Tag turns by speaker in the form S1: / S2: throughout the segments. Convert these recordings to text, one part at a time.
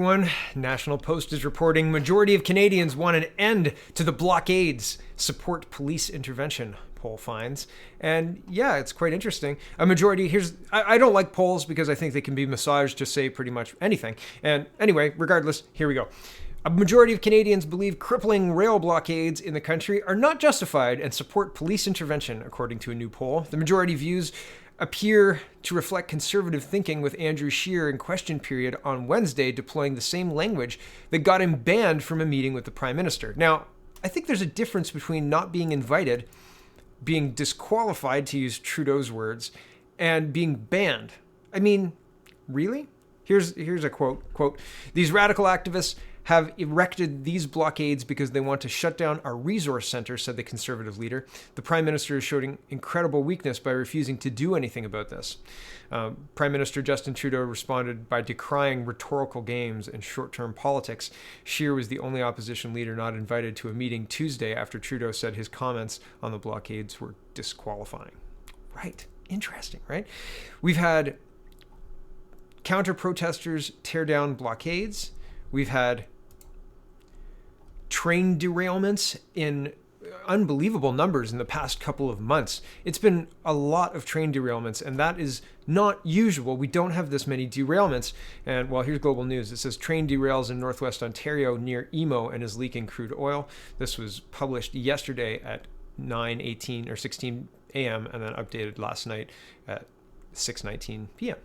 S1: One National Post is reporting majority of Canadians want an end to the blockades, support police intervention, poll finds. And yeah, it's quite interesting. A majority, I don't like polls because I think they can be massaged to say pretty much anything. And anyway, regardless, here we go. A majority of Canadians believe crippling rail blockades in the country are not justified and support police intervention, according to a new poll. The majority views appear to reflect conservative thinking, with Andrew Scheer in question period on Wednesday deploying the same language that got him banned from a meeting with the Prime Minister. Now, I think there's a difference between not being invited, being disqualified, to use Trudeau's words, and being banned. I mean, really? Here's a quote, "These radical activists have erected these blockades because they want to shut down our resource center," said the Conservative leader. "The Prime Minister is showing incredible weakness by refusing to do anything about this." Prime Minister Justin Trudeau responded by decrying rhetorical games and short-term politics. Scheer was the only opposition leader not invited to a meeting Tuesday after Trudeau said his comments on the blockades were disqualifying. Right. Interesting, right? We've had counter-protesters tear down blockades. We've had train derailments in unbelievable numbers in the past couple of months. It's been a lot of train derailments, and that is not usual. We don't have this many derailments. And well, here's global news. It says train derails in northwest Ontario near Emo and is leaking crude oil. This was published yesterday at 9:18 or 16 a.m. and then updated last night at 6:19 p.m.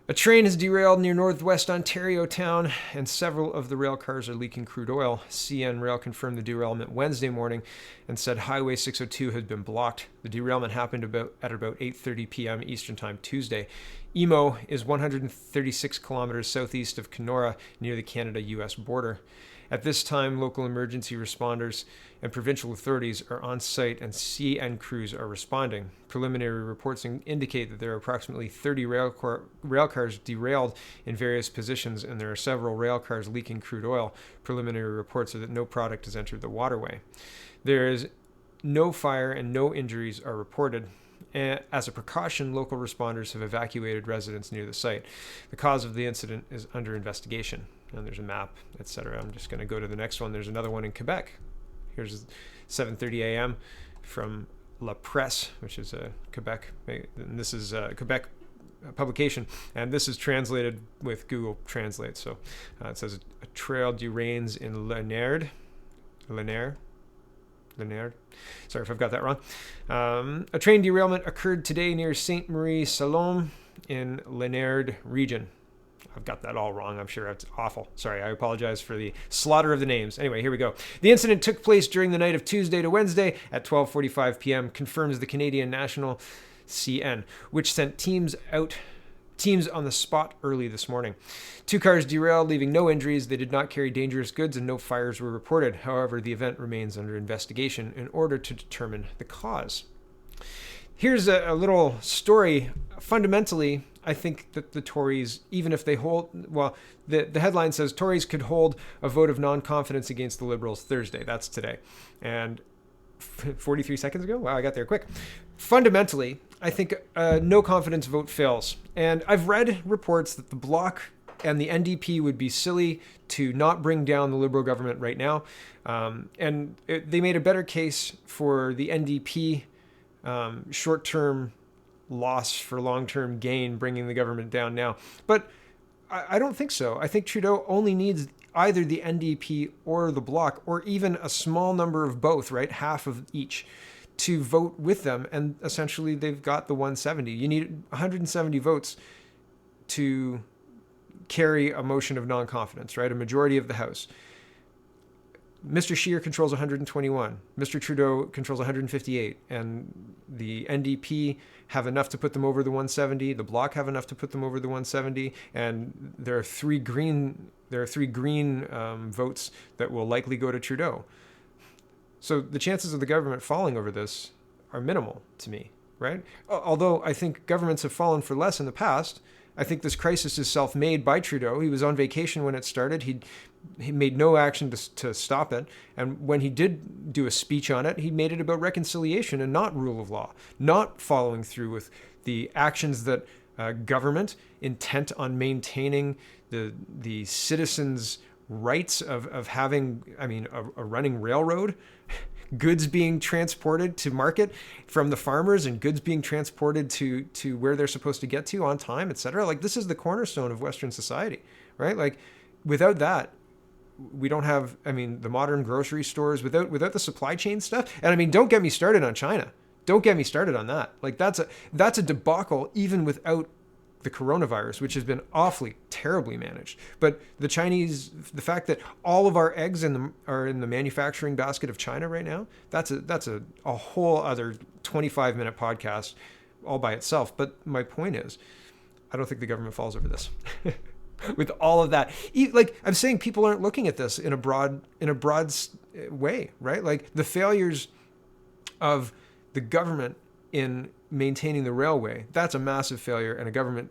S1: A train has derailed near northwest Ontario town, and several of the rail cars are leaking crude oil. CN Rail confirmed the derailment Wednesday morning and said Highway 602 had been blocked. The derailment happened at about 8:30 p.m. Eastern Time Tuesday. Emo is 136 kilometers southeast of Kenora, near the Canada-U.S. border. At this time, local emergency responders and provincial authorities are on site, and CN crews are responding. Preliminary reports indicate that there are approximately 30 rail cars derailed in various positions, and there are several rail cars leaking crude oil. Preliminary reports are that no product has entered the waterway. There is no fire and no injuries are reported. As a precaution, local responders have evacuated residents near the site. The cause of the incident is under investigation. And there's a map, etc. I'm just going to go to the next one. There's another one in Quebec. Here's 7:30 a.m. from La Presse, which is a Quebec, and this is a Quebec publication, and this is translated with Google Translate. So it says a trail derails in Lanière. Sorry if I've got that wrong. A train derailment occurred today near Sainte Marie Salome in Lanière region. I've got that all wrong. I'm sure it's awful. Sorry, I apologize for the slaughter of the names. Anyway, here we go. The incident took place during the night of Tuesday to Wednesday at 12:45 p.m., confirms the Canadian National CN, which sent teams on the spot early this morning. 2 cars derailed, leaving no injuries. They did not carry dangerous goods and no fires were reported. However, the event remains under investigation in order to determine the cause. Here's a little story. Fundamentally, I think that the Tories, even if they the headline says Tories could hold a vote of non-confidence against the Liberals Thursday. That's today. And 43 seconds ago? Wow, I got there quick. Fundamentally, I think a no confidence vote fails. And I've read reports that the Bloc and the NDP would be silly to not bring down the Liberal government right now. They made a better case for the NDP short-term loss for long-term gain, bringing the government down now. But I don't think so. I think Trudeau only needs either the NDP or the Bloc, or even a small number of both, right? Half of each, to vote with them. And essentially they've got the 170. You need 170 votes to carry a motion of non-confidence, right? A majority of the House. Mr. Scheer controls 121. Mr. Trudeau controls 158. And the NDP have enough to put them over the 170. The Bloc have enough to put them over the 170. And there are three green votes that will likely go to Trudeau. So the chances of the government falling over this are minimal to me, right? Although I think governments have fallen for less in the past. I think this crisis is self-made by Trudeau. He was on vacation when it started. He made no action to stop it. And when he did do a speech on it, he made it about reconciliation and not rule of law, not following through with the actions that government intent on maintaining the citizens' rights of having, I mean, a running railroad, goods being transported to market from the farmers and goods being transported to where they're supposed to get to on time, etc. Like, this is the cornerstone of Western society, right? Like, without that, we don't have, I mean, the modern grocery stores, without the supply chain stuff. And I mean, don't get me started on China. Don't get me started on that. Like, that's a debacle even without the coronavirus, which has been awfully terribly managed. But the Chinese, the fact that all of our eggs are in the manufacturing basket of China right now, that's a whole other 25-minute podcast all by itself. But my point is, I don't think the government falls over this. With all of that, like I'm saying, people aren't looking at this in a broad way, right? Like, the failures of the government in maintaining the railway, that's a massive failure, and a government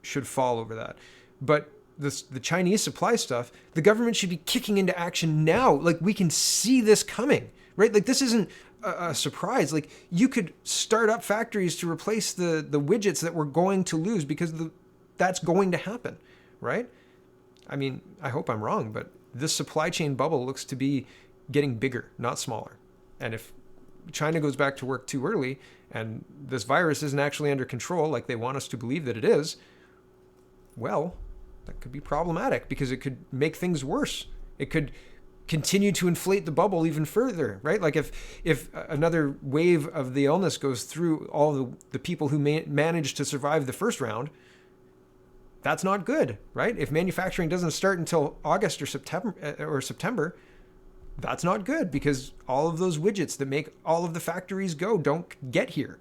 S1: should fall over that. But the Chinese supply stuff, the government should be kicking into action now. Like, we can see this coming, right? Like, this isn't a surprise. Like, you could start up factories to replace the widgets that we're going to lose, because that's going to happen, right? I mean, I hope I'm wrong, but this supply chain bubble looks to be getting bigger, not smaller. And if China goes back to work too early and this virus isn't actually under control like they want us to believe that it is, well, that could be problematic, because it could make things worse. It could continue to inflate the bubble even further, right? Like, if another wave of the illness goes through all the people who managed to survive the first round, that's not good, right? If manufacturing doesn't start until August or September, that's not good, because all of those widgets that make all of the factories go don't get here.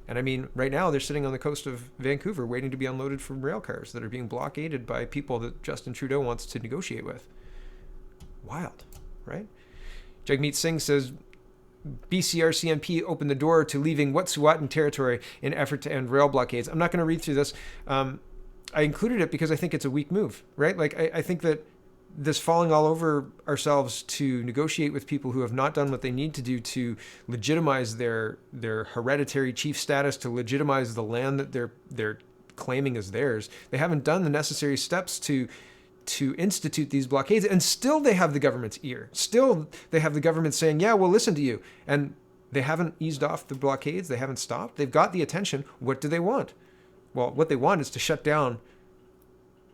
S1: And I mean, right now they're sitting on the coast of Vancouver waiting to be unloaded from rail cars that are being blockaded by people that Justin Trudeau wants to negotiate with. Wild, right? Jagmeet Singh says, BCRCMP opened the door to leaving Wet'suwet'en territory in effort to end rail blockades. I'm not going to read through this. I included it because I think it's a weak move, right? Like, I think that this falling all over ourselves to negotiate with people who have not done what they need to do to legitimize their hereditary chief status, to legitimize the land that they're claiming as theirs. They haven't done the necessary steps to institute these blockades, and still they have the government's ear. Still they have the government saying, yeah, we'll listen to you. And they haven't eased off the blockades. They haven't stopped. They've got the attention. What do they want? Well, what they want is to shut down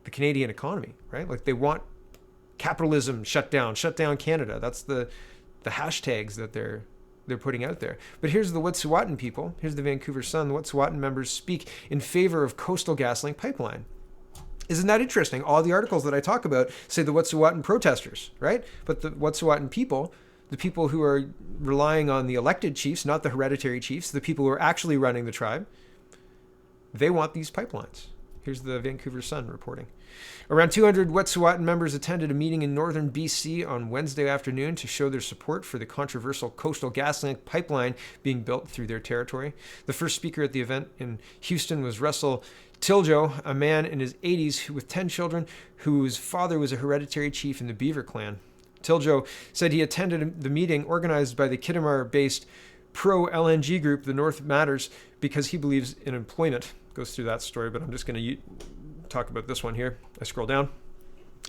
S1: the Canadian economy, right? Like, they want capitalism shut down Canada. That's the hashtags that they're putting out there. But here's the Wet'suwet'en people. Here's the Vancouver Sun. The Wet'suwet'en members speak in favor of Coastal GasLink pipeline. Isn't that interesting? All the articles that I talk about say the Wet'suwet'en protesters, right? But the Wet'suwet'en people, the people who are relying on the elected chiefs, not the hereditary chiefs, the people who are actually running the tribe, they want these pipelines. Here's the Vancouver Sun reporting. Around 200 Wet'suwet'en members attended a meeting in northern BC on Wednesday afternoon to show their support for the controversial Coastal GasLink pipeline being built through their territory. The first speaker at the event in Houston was Russell Tiljo, a man in his 80s with 10 children whose father was a hereditary chief in the Beaver clan. Tiljo said he attended the meeting organized by the Kittimar-based pro-LNG group, The North Matters, because he believes in employment. Goes through that story, but I'm just going to talk about this one here. I scroll down.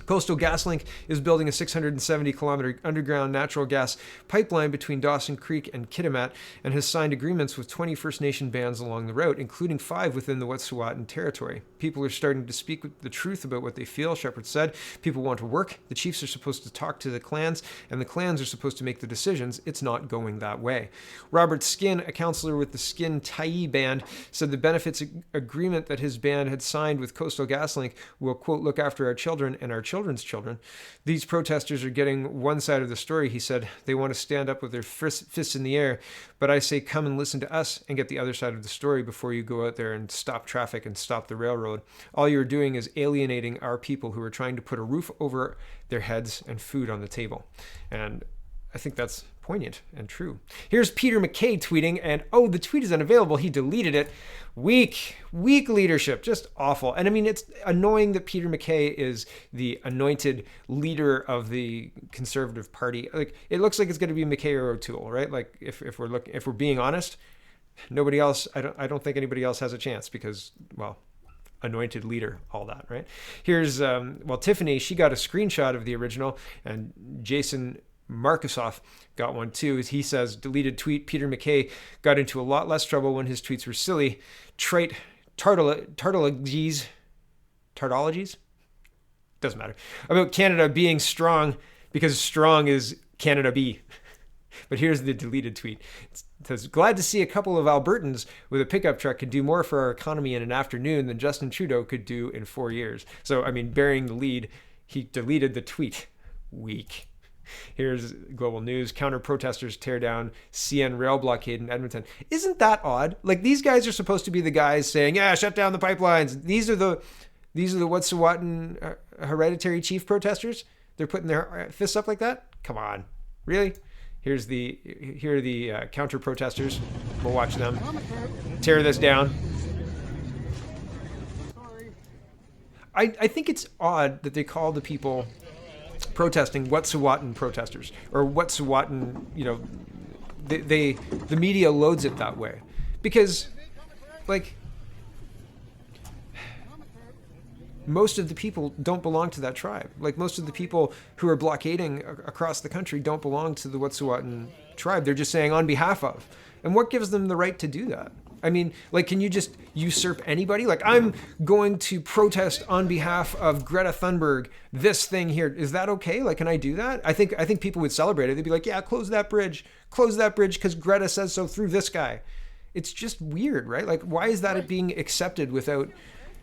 S1: Coastal GasLink is building a 670-kilometer underground natural gas pipeline between Dawson Creek and Kitimat, and has signed agreements with 20 First Nation bands along the route, including 5 within the Wet'suwet'en territory. People are starting to speak the truth about what they feel, Shepard said. People want to work. The chiefs are supposed to talk to the clans, and the clans are supposed to make the decisions. It's not going that way. Robert Skin, a counselor with the Skin Tai band, said the benefits agreement that his band had signed with Coastal GasLink will, quote, look after our children and our children's children. These protesters are getting one side of the story, he said. They want to stand up with their fists in the air, but I say come and listen to us and get the other side of the story before you go out there and stop traffic and stop the railroad. All you're doing is alienating our people who are trying to put a roof over their heads and food on the table. And I think that's poignant and true. Here's Peter MacKay tweeting, and the tweet is unavailable. He deleted it. Weak leadership, just awful. And I mean, it's annoying that Peter MacKay is the anointed leader of the Conservative Party. Like, it looks like it's going to be MacKay or O'Toole, right? Like, if we're being honest, nobody else. I don't think anybody else has a chance because, well, anointed leader, all that, right? Here's, Tiffany, she got a screenshot of the original, and Jason Markusoff got one too. He says, deleted tweet, Peter MacKay got into a lot less trouble when his tweets were silly, trite, tautologies, doesn't matter, about Canada being strong because strong is Canada B. But here's the deleted tweet. It says, glad to see a couple of Albertans with a pickup truck could do more for our economy in an afternoon than Justin Trudeau could do in 4 years. So, I mean, bearing the lead, he deleted the tweet. Weak. Here's global news. Counter-protesters tear down CN rail blockade in Edmonton. Isn't that odd? Like, these guys are supposed to be the guys saying, yeah, shut down the pipelines. These are the Wet'suwet'en hereditary chief protesters. They're putting their fists up like that. Come on, really? Here are the counter protesters. We'll watch them tear this down. I think it's odd that they call the people protesting Wet'suwet'en protesters or Wet'suwet'en. The media loads it that way because, like, most of the people don't belong to that tribe. Like, most of the people who are blockading across the country don't belong to the Wet'suwet'en tribe. They're just saying on behalf of. And what gives them the right to do that? I mean, like, can you just usurp anybody? Like, I'm going to protest on behalf of Greta Thunberg, this thing here. Is that okay? Like, can I do that? I think people would celebrate it. They'd be like, yeah, close that bridge because Greta says so through this guy. It's just weird, right? Like, why is that being accepted without...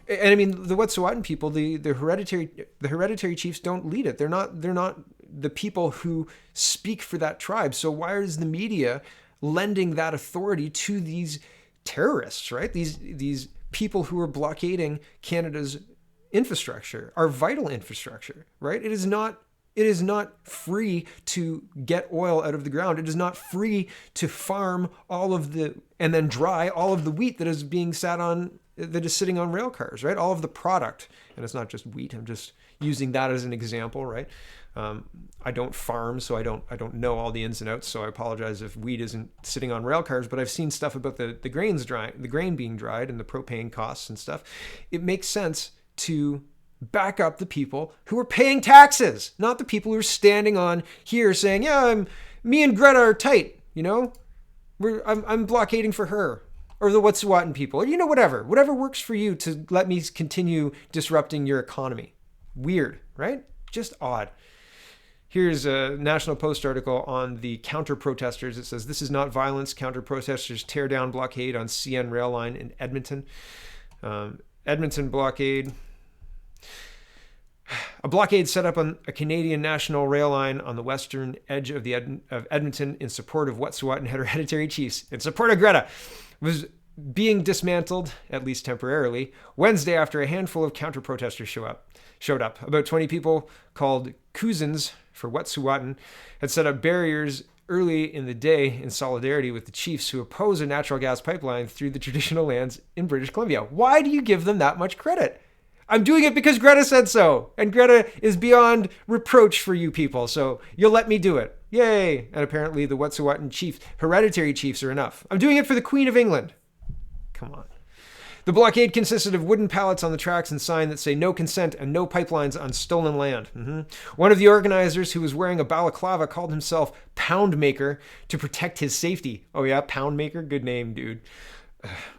S1: And I mean, the Wet'suwet'en people, the hereditary chiefs don't lead it. They're not the people who speak for that tribe. So why is the media lending that authority to these terrorists, right? These people who are blockading Canada's infrastructure, our vital infrastructure, right? It is not free to get oil out of the ground. It is not free to farm and then dry all of the wheat that is being that is sitting on rail cars, right? All of the product. And it's not just wheat. I'm just using that as an example, right? I don't farm, so I don't know all the ins and outs. So I apologize if wheat isn't sitting on rail cars, but I've seen stuff about the grain being dried and the propane costs and stuff. It makes sense to back up the people who are paying taxes, not the people who are standing on here saying, yeah, me and Greta are tight, I'm blockading for her. Or the Wet'suwet'en people, or whatever works for you to let me continue disrupting your economy. Weird, right? Just odd. Here's a National Post article on the counter-protesters. It says, this is not violence. Counter-protesters tear down blockade on CN rail line in Edmonton. Edmonton blockade. A blockade set up on a Canadian national rail line on the western edge of Edmonton in support of Wet'suwet'en hereditary chiefs, in support of Greta, was being dismantled, at least temporarily, Wednesday after a handful of counter-protesters showed up. About 20 people called Cousins for Wet'suwet'en had set up barriers early in the day in solidarity with the chiefs who oppose a natural gas pipeline through the traditional lands in British Columbia. Why do you give them that much credit? I'm doing it because Greta said so. And Greta is beyond reproach for you people. So you'll let me do it. Yay. And apparently the Wet'suwet'en hereditary chiefs are enough. I'm doing it for the Queen of England. Come on. The blockade consisted of wooden pallets on the tracks and signs that say no consent and no pipelines on stolen land. One of the organizers, who was wearing a balaclava, called himself Pound Maker to protect his safety. Oh yeah, Pound Maker? Good name, dude.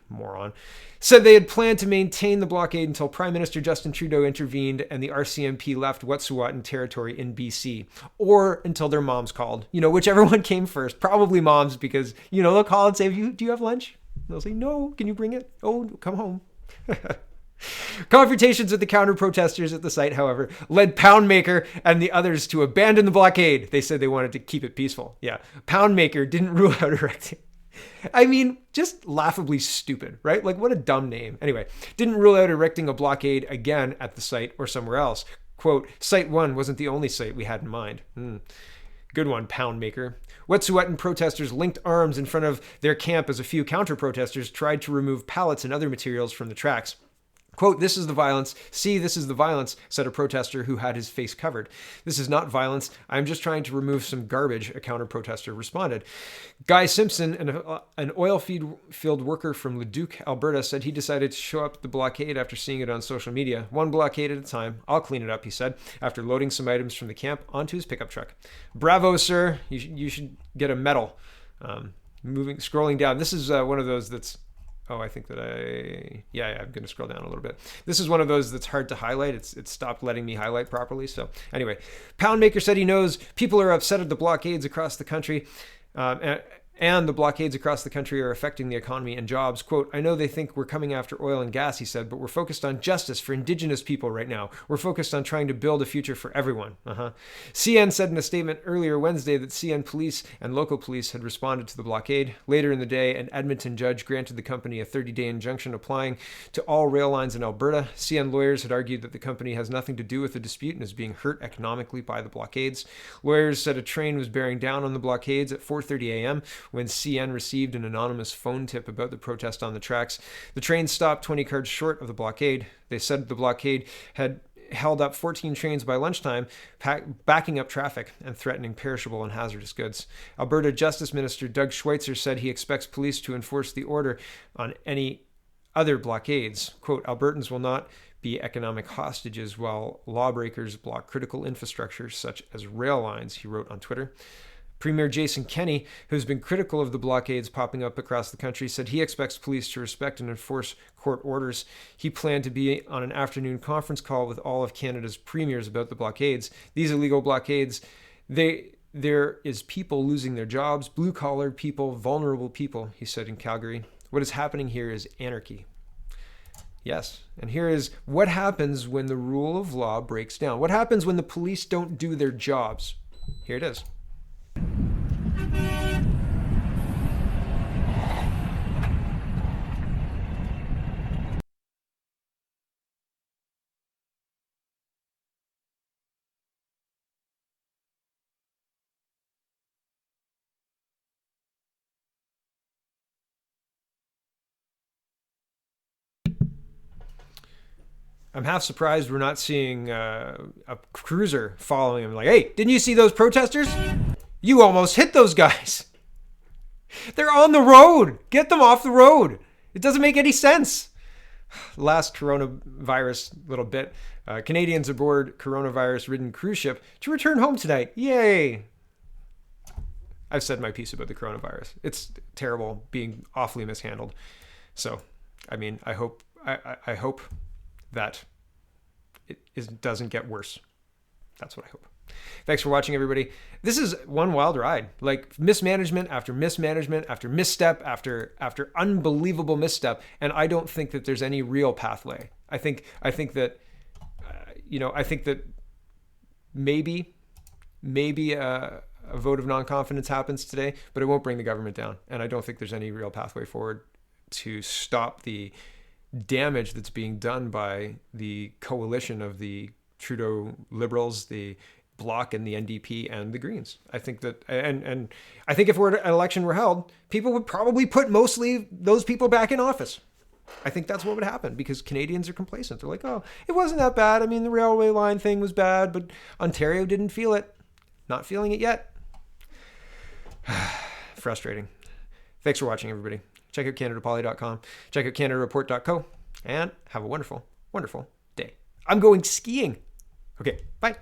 S1: Moron. Said they had planned to maintain the blockade until Prime Minister Justin Trudeau intervened and the RCMP left Wet'suwet'en territory in BC. Or until their moms called. Whichever one came first. Probably moms, because, they'll call and say, do you have lunch? They'll say, no, can you bring it? Oh, come home. Confrontations with the counter-protesters at the site, however, led Poundmaker and the others to abandon the blockade. They said they wanted to keep it peaceful. Yeah, Poundmaker didn't rule out erecting. I mean, just laughably stupid, right? Like, what a dumb name. Anyway, didn't rule out erecting a blockade again at the site or somewhere else. Quote, Site 1 wasn't the only site we had in mind. Good one, Poundmaker. Wet'suwet'en protesters linked arms in front of their camp as a few counter-protesters tried to remove pallets and other materials from the tracks. Quote, "This is the violence. See, this is the violence," said a protester who had his face covered. "This is not violence. I'm just trying to remove some garbage," a counter-protester responded. Guy Simpson, an oil field worker from Leduc, Alberta, said he decided to show up at the blockade after seeing it on social media. "One blockade at a time. I'll clean it up," he said, after loading some items from the camp onto his pickup truck. "Bravo, sir. You should get a medal." Scrolling down. This is one of those that's... Oh, I think that I'm going to scroll down a little bit. This is one of those that's hard to highlight. It's stopped letting me highlight properly. So anyway, Poundmaker said he knows people are upset at the blockades across the country. And the blockades across the country are affecting the economy and jobs. Quote, "I know they think we're coming after oil and gas," he said, "but we're focused on justice for Indigenous people right now. We're focused on trying to build a future for everyone." CN said in a statement earlier Wednesday that CN police and local police had responded to the blockade. Later in the day, an Edmonton judge granted the company a 30-day injunction applying to all rail lines in Alberta. CN lawyers had argued that the company has nothing to do with the dispute and is being hurt economically by the blockades. Lawyers said a train was bearing down on the blockades at 4:30 a.m. when CN received an anonymous phone tip about the protest on the tracks. The train stopped 20 cars short of the blockade. They said the blockade had held up 14 trains by lunchtime, backing up traffic and threatening perishable and hazardous goods. Alberta Justice Minister Doug Schweitzer said he expects police to enforce the order on any other blockades. Quote, "Albertans will not be economic hostages while lawbreakers block critical infrastructure such as rail lines," he wrote on Twitter. Premier Jason Kenney, who's been critical of the blockades popping up across the country, said he expects police to respect and enforce court orders. He planned to be on an afternoon conference call with all of Canada's premiers about the blockades. "These illegal blockades, there is people losing their jobs, blue-collar people, vulnerable people," he said in Calgary. "What is happening here is anarchy." Yes, and here is what happens when the rule of law breaks down. What happens when the police don't do their jobs? Here it is. I'm half surprised we're not seeing a cruiser following him. Like, "Hey, didn't you see those protesters? You almost hit those guys. They're on the road. Get them off the road. It doesn't make any sense." Last coronavirus little bit. Canadians aboard coronavirus-ridden cruise ship to return home tonight. Yay. I've said my piece about the coronavirus. It's terrible, being awfully mishandled. So, I mean, I hope that it doesn't get worse. That's what I hope. Thanks for watching, everybody. This is one wild ride. Like, mismanagement after mismanagement after misstep after unbelievable misstep, and I don't think that there's any real pathway. I think that maybe a vote of non-confidence happens today, but it won't bring the government down, and I don't think there's any real pathway forward to stop the damage that's being done by the coalition of the Trudeau Liberals, the Bloc and the NDP and the Greens. I think that, and I think if an election were held, people would probably put mostly those people back in office. I think that's what would happen, because Canadians are complacent. They're like, "Oh, it wasn't that bad. I mean, the railway line thing was bad, but Ontario didn't feel it." Not feeling it yet. Frustrating. Thanks for watching, everybody. Check out CanadaPoly.com. Check out CanadaReport.co. And have a wonderful, wonderful day. I'm going skiing. Okay, bye.